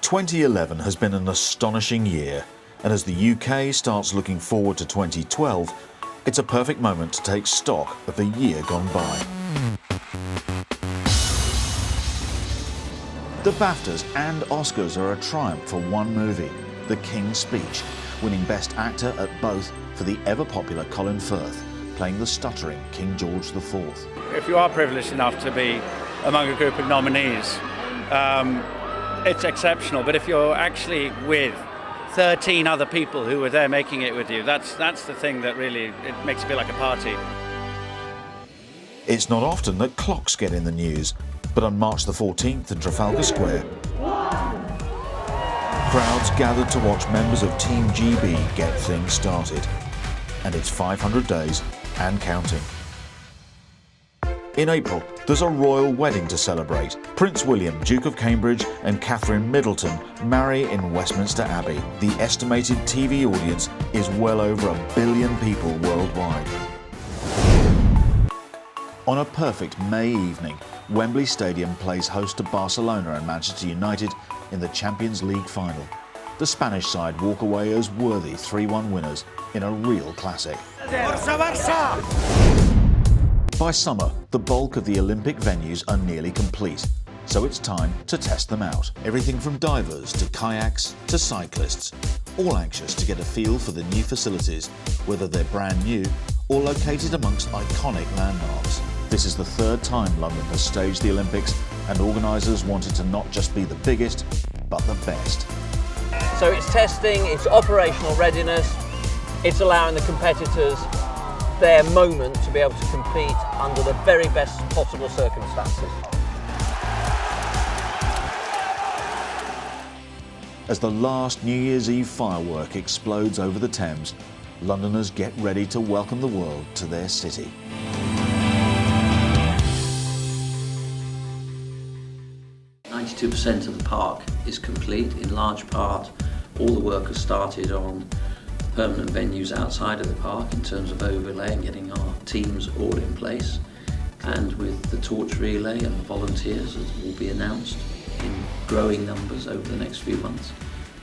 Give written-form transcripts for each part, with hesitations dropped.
2011 has been an astonishing year, and as the UK starts looking forward to 2012, it's a perfect moment to take stock of the year gone by. The BAFTAs and Oscars are a triumph for one movie, The King's Speech, winning Best Actor at both for the ever-popular Colin Firth, playing the stuttering King George IV. If you are privileged enough to be among a group of nominees, it's exceptional. But if you're actually with 13 other people who were there making it with you, that's the thing that really, it makes it feel like a party. It's not often that clocks get in the news, but on March the 14th in Trafalgar Square, crowds gathered to watch members of Team GB get things started. And it's 500 days and counting. In April, there's a royal wedding to celebrate. Prince William, Duke of Cambridge, and Catherine Middleton marry in Westminster Abbey. The estimated TV audience is well over 1 billion people worldwide. On a perfect May evening, Wembley Stadium plays host to Barcelona and Manchester United in the Champions League final. The Spanish side walk away as worthy 3-1 winners in a real classic. Barça, Barça! By summer, the bulk of the Olympic venues are nearly complete, so it's time to test them out. Everything from divers to kayaks to cyclists, all anxious to get a feel for the new facilities, whether they're brand new or located amongst iconic landmarks. This is the third time London has staged the Olympics, and organisers wanted to not just be the biggest, but the best. So it's testing, it's operational readiness, it's allowing the competitors their moment to be able to compete under the very best possible circumstances. As the last New Year's Eve firework explodes over the Thames, Londoners get ready to welcome the world to their city. % of the park is complete. In large part, all the work has started on permanent venues outside of the park in terms of overlay and getting our teams all in place. And with the torch relay and the volunteers, as will be announced in growing numbers over the next few months,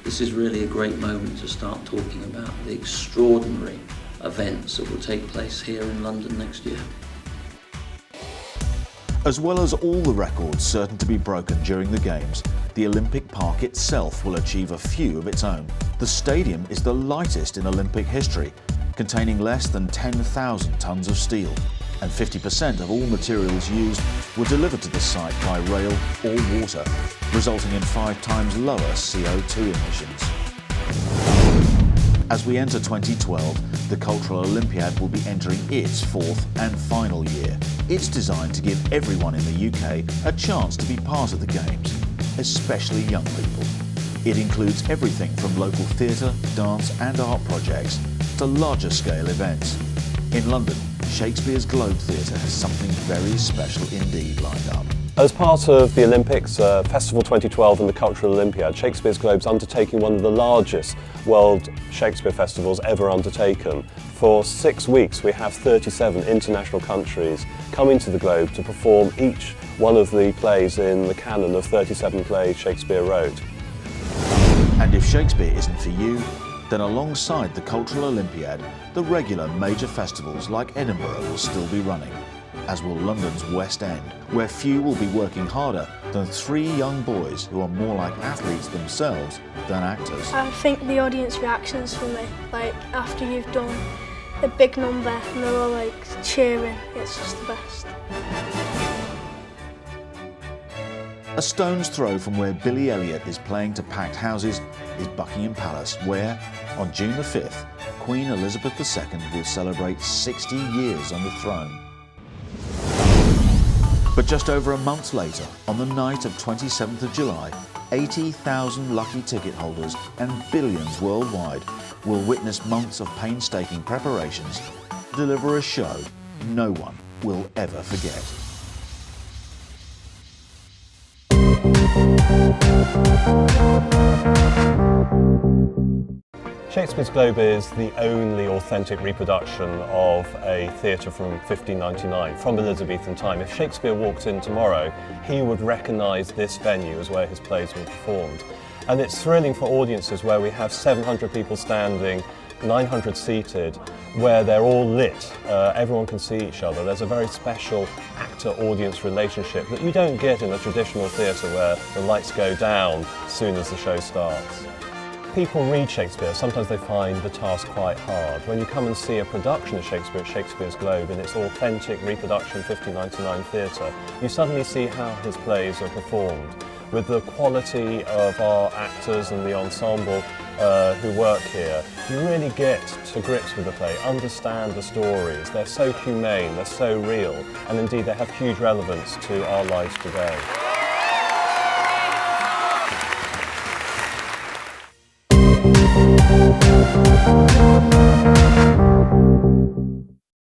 this is really a great moment to start talking about the extraordinary events that will take place here in London next year. As well as all the records certain to be broken during the Games, the Olympic Park itself will achieve a few of its own. The stadium is the lightest in Olympic history, containing less than 10,000 tonnes of steel, and 50% of all materials used were delivered to the site by rail or water, resulting in 5 times lower CO2 emissions. As we enter 2012, the Cultural Olympiad will be entering its 4th and final year. It's designed to give everyone in the UK a chance to be part of the Games, especially young people. It includes everything from local theatre, dance and art projects to larger scale events. In London, Shakespeare's Globe Theatre has something very special indeed lined up. As part of the Olympics, Festival 2012 and the Cultural Olympiad, Shakespeare's Globe's undertaking one of the largest World Shakespeare Festivals ever undertaken. For 6 weeks we have 37 international countries coming to the Globe to perform each one of the plays in the canon of 37 plays Shakespeare wrote. And if Shakespeare isn't for you, then alongside the Cultural Olympiad, the regular major festivals like Edinburgh will still be running, as will London's West End, where few will be working harder than 3 young boys who are more like athletes themselves than actors. I think the audience reactions for me, like after you've done a big number and they're all like cheering, it's just the best. A stone's throw from where Billy Elliot is playing to packed houses is Buckingham Palace, where, on June the 5th, Queen Elizabeth II will celebrate 60 years on the throne. But just over a month later, on the night of 27th of July, 80,000 lucky ticket holders and billions worldwide will witness months of painstaking preparations to deliver a show no one will ever forget. Shakespeare's Globe is the only authentic reproduction of a theatre from 1599, from Elizabethan time. If Shakespeare walked in tomorrow, he would recognise this venue as where his plays were performed. And it's thrilling for audiences where we have 700 people standing, 900 seated, where they're all lit. Everyone can see each other. There's a very special actor-audience relationship that you don't get in a traditional theatre where the lights go down as soon as the show starts. People read Shakespeare, sometimes they find the task quite hard. When you come and see a production of Shakespeare at Shakespeare's Globe in its authentic reproduction 1599 theatre, you suddenly see how his plays are performed. With the quality of our actors and the ensemble who work here, you really get to grips with the play, understand the stories. They're so humane, they're so real, and indeed they have huge relevance to our lives today.